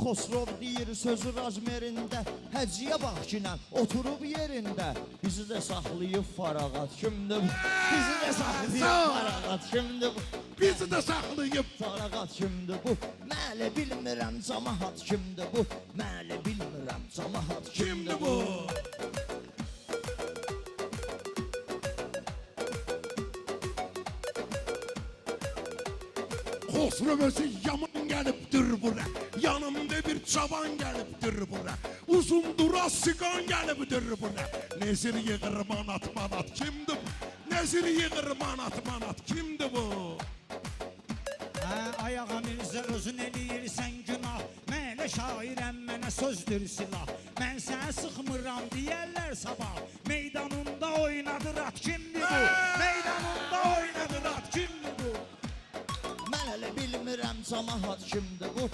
Xosrov deyir sözü razmerində, Həciyə bax kinən oturub yerində. Bizi də saxlayıb farağat kimdir bu? Bizi də saxlayıb farağat kimdir bu? Bizi də saxlayıb farağat kimdir bu? Məli bilmirəm camahat kimdir bu? Məli bilmirəm camahat kimdir bu? Xosrov özü yaman gəlibdir bura. Yanımda bir cavan gəlibdir bura. Uzun duraz siqan gəlibdir bura. Nezir yığır manat kimdir bu? Nezir yığır manat kimdir bu? Ayağa Mirzə özün eləyirsən günah. Mənə şairəm, mənə sözdür silah. Mən sənə sıxmıram deyərlər sabah. Meydanında oynadı rat kimdir bu? Meydanında oynadı rat kimdir bu? Mən elə bilmirəm camahat kimdir bu?